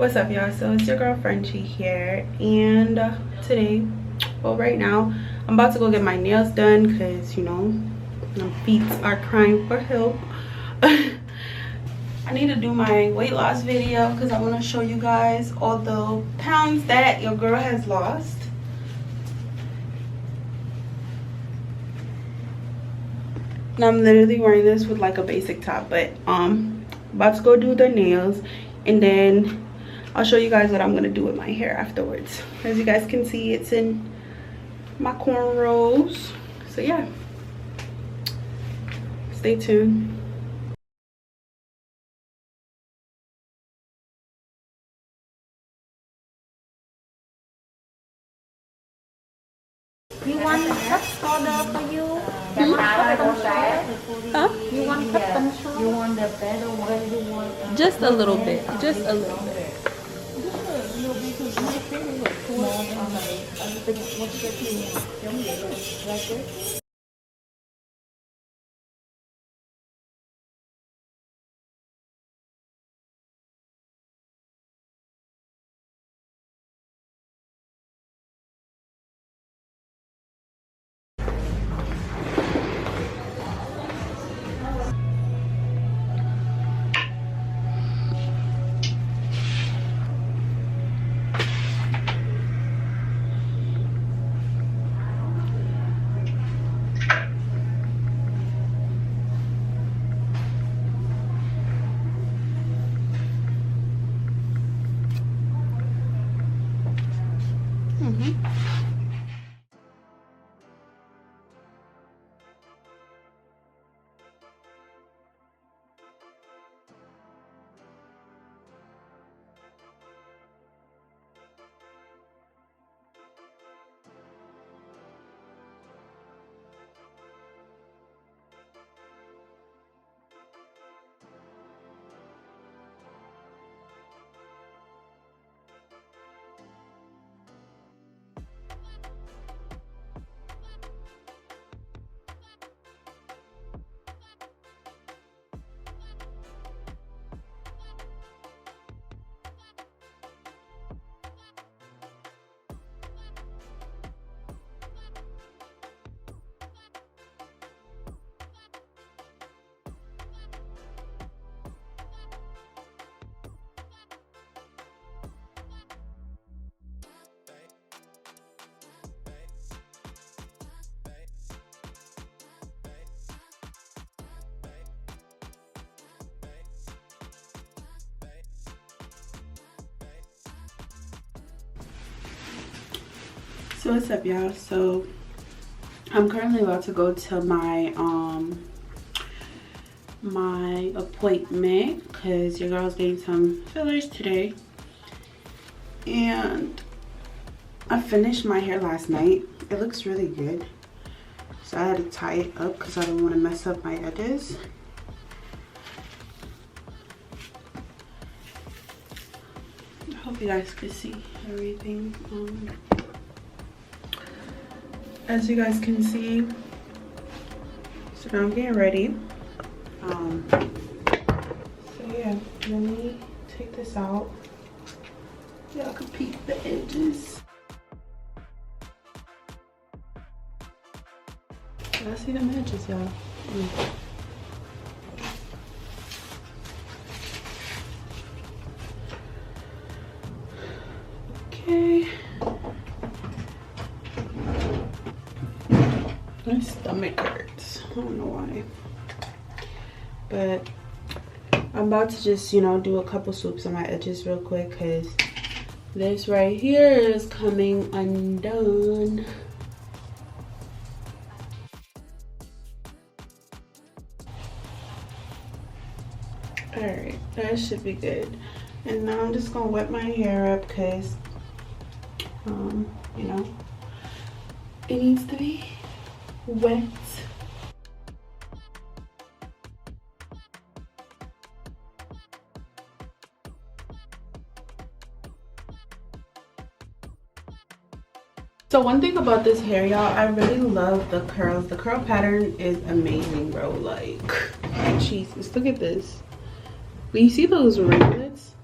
What's up, y'all? So it's your girl Frenchie here, and today, well, right now I'm about to go get my nails done because, you know, my feet are crying for help. I need to do my weight loss video because I want to show you guys all the pounds that your girl has lost. And I'm literally wearing this with like a basic top, but about to go do the nails, and then I'll show you guys what I'm gonna do with my hair afterwards. As you guys can see, it's in my cornrows. So yeah, stay tuned. You want cut powder for you? You want cotton short? Huh? You want cotton short? You want the better one? You want Just a little bit. Just a little bit. So what's up, y'all? So I'm currently about to go to my my appointment because your girl's getting some fillers today, and I finished my hair last night. It looks really good, so I had to tie it up because I don't want to mess up my edges. I hope you guys can see everything. As you guys can see, so now I'm getting ready. So yeah, let me take this out. Y'all can peek the edges. Y'all see them edges, y'all? Okay. My stomach hurts. I don't know why. But I'm about to just, you know, do a couple swoops on my edges real quick because this right here is coming undone. Alright, that should be good. And now I'm just gonna wet my hair up because, you know, it needs to be wet. So one thing about this hair, y'all, I really love the curls. The curl pattern is amazing, bro. Like, Jesus, look at this. When you see those ringlets,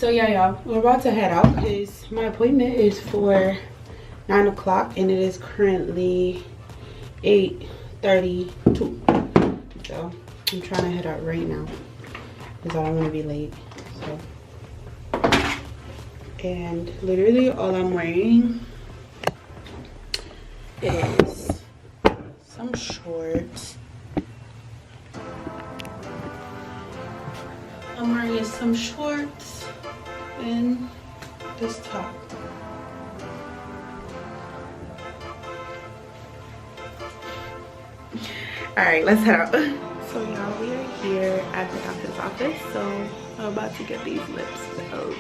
So yeah, y'all, we're about to head out because my appointment is for 9 o'clock and it is currently 8:32. So I'm trying to head out right now because I don't want to be late. So, and literally all I'm wearing is some shorts. I'm wearing some shorts and this top. All right, let's head out. So y'all, we are here at the doctor's office. So I'm about to get these lips filled.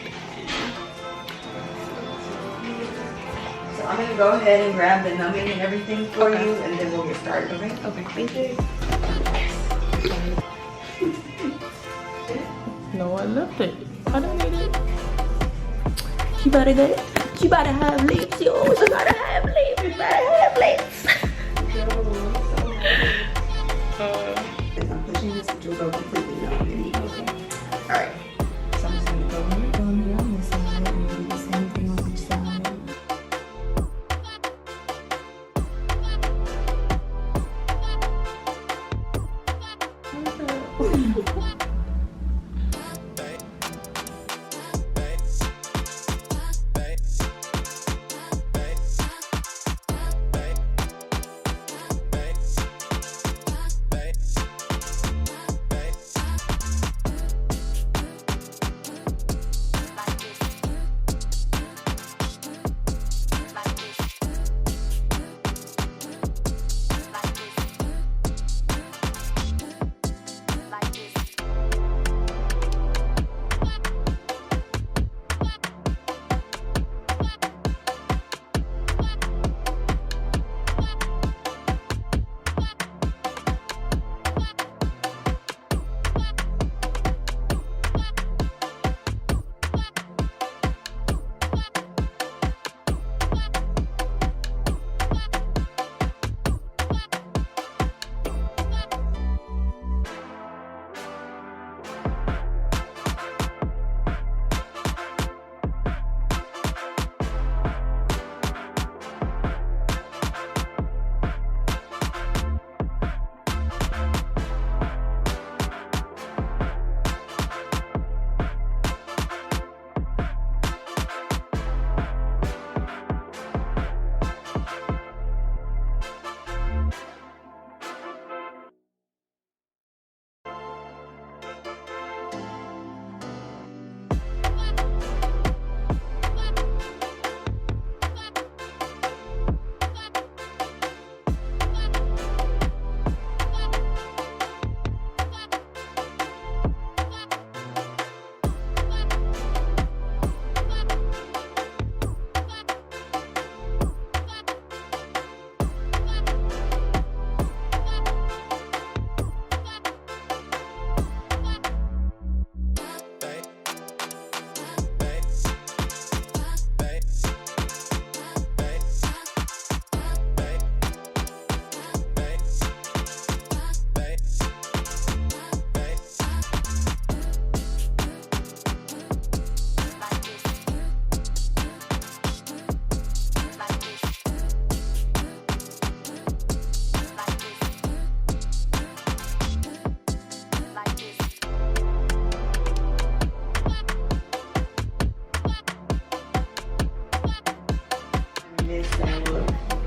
So I'm gonna go ahead and grab the numbing and everything for you, and then we'll get started. Okay? Okay, thank you. No, I left it. I don't need it. She better get it. She better have lips, yo. She better have lips. She better have lips. I'm pushing this, which will go completely numb. Okay. Alright. So I'm just gonna go on this side and do the same thing on each side.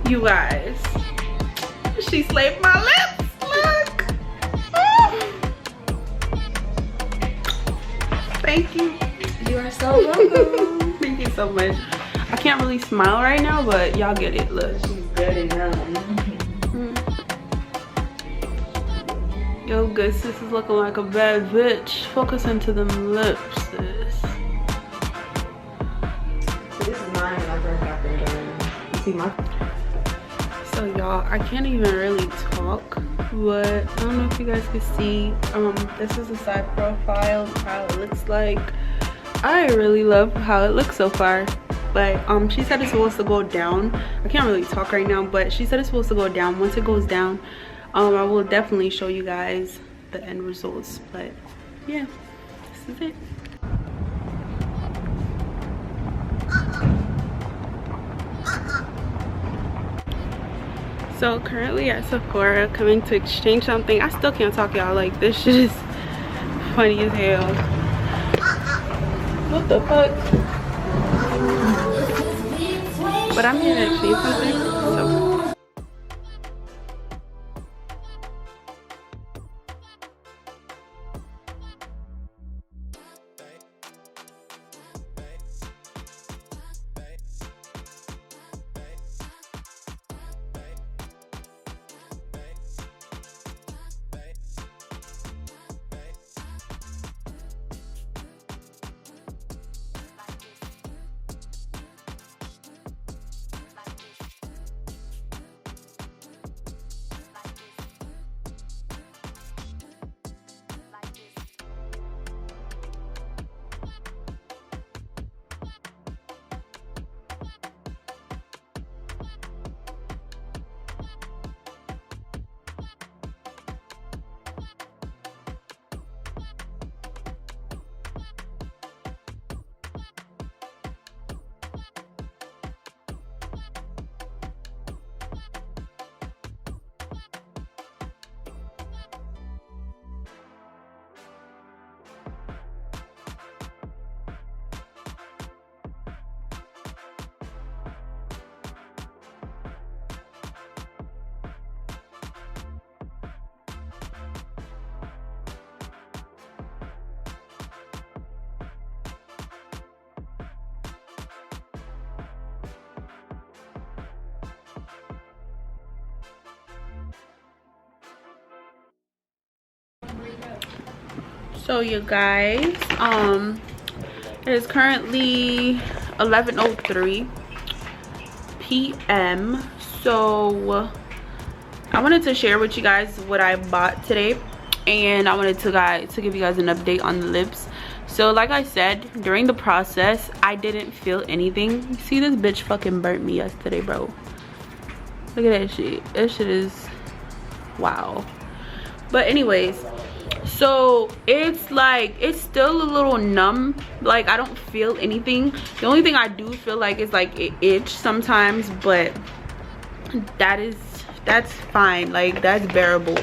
You guys, she slaved my lips. Look. Oh. Thank you. You are so welcome. Thank you so much. I can't really smile right now, but y'all get it. Look. She's good enough. Yo, good sis is looking like a bad bitch. Focus into them lips, sis. So this is mine when I first got them done. You see my... So y'all, I can't even really talk, but I don't know if you guys can see. This is the side profile, how it looks like. I really love how it looks so far. But she said it's supposed to go down. I can't really talk right now, but she said it's supposed to go down. Once it goes down, I will definitely show you guys the end results. But yeah, this is it. So currently at Sephora, coming to exchange something. I still can't talk, y'all. Like, this shit is funny as hell. What the fuck? But I'm here to exchange something. So you guys, it is currently 11:03 p.m. so I wanted to share with you guys what I bought today, and I wanted to give you guys an update on the lips. So like I said, during the process I didn't feel anything. You see, this bitch fucking burnt me yesterday, bro. Look at that shit. That shit is wow. But anyways, so it's like, it's still a little numb. Like, I don't feel anything. The only thing I do feel like is like it itch sometimes, but that's fine. Like, that's bearable.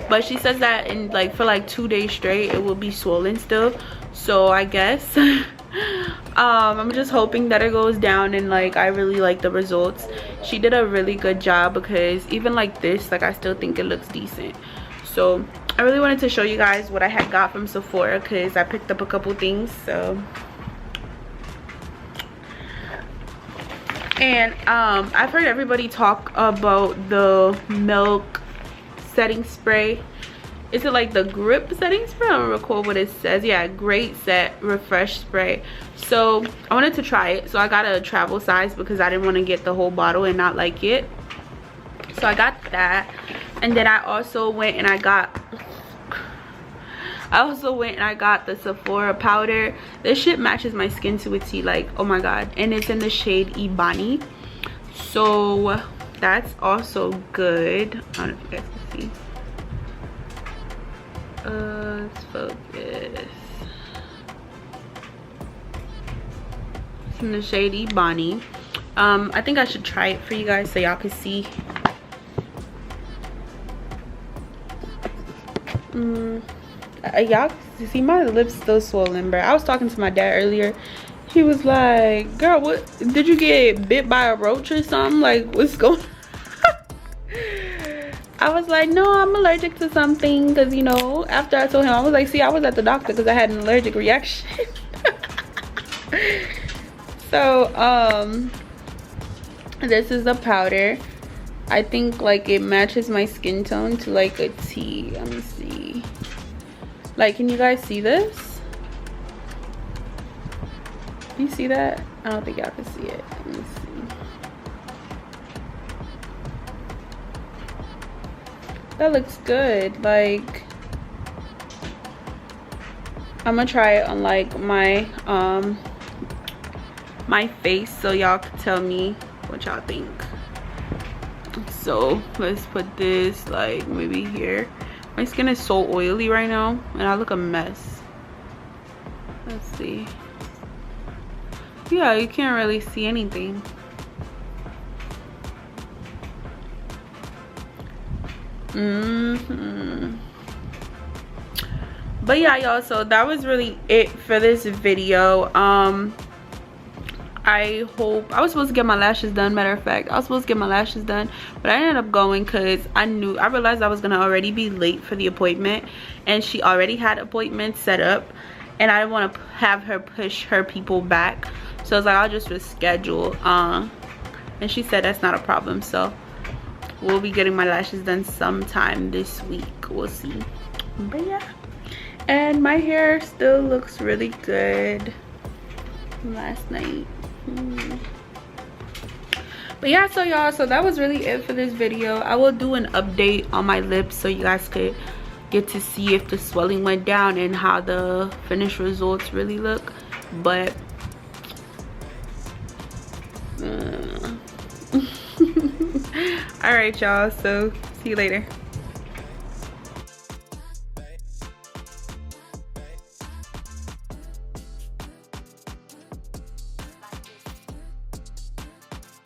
But she says that in like for like 2 days straight it will be swollen still. So I guess I'm just hoping that it goes down, and like I really like the results. She did a really good job, because even like this, like I still think it looks decent. So I really wanted to show you guys what I had got from Sephora, because I picked up a couple things. So, and I've heard everybody talk about the milk setting spray. Is it like the grip setting spray? I don't recall what it says. Yeah, great set refresh spray. So I wanted to try it, so I got a travel size because I didn't want to get the whole bottle and not like it. So I got that. And then I also went and I got the Sephora powder. This shit matches my skin to a T, like, oh my god. And it's in the shade Ebony. So that's also good. I don't know if you guys can see. Let's focus. It's in the shade Ebony. I think I should try it for you guys so y'all can see. Y'all see my lips still swollen, bro. I was talking to my dad earlier. He was like, girl, what, did you get bit by a roach or something? Like, what's going on? I was like, no, I'm allergic to something. Because, you know, after I told him, I was like, see, I was at the doctor because I had an allergic reaction. So this is the powder. I think like it matches my skin tone to like a T. Let me see. Like, can you guys see this? You see that? I don't think y'all can see it. Let me see. That looks good. Like, I'm gonna try it on like my my face so y'all can tell me what y'all think. So let's put this like maybe here. My skin is so oily right now and I look a mess. Let's see. Yeah, you can't really see anything. But yeah, y'all, so that was really it for this video. I hope I was supposed to get my lashes done. Matter of fact, I was supposed to get my lashes done, but I ended up going because I realized I was gonna already be late for the appointment, and she already had appointments set up, and I didn't want to have her push her people back. So I was like, I'll just reschedule. And she said that's not a problem. So we'll be getting my lashes done sometime this week. We'll see. But yeah. And my hair still looks really good from last night. But yeah, so y'all, so that was really it for this video. I will do an update on my lips so you guys could get to see if the swelling went down and how the finished results really look. But all right, y'all, so see you later.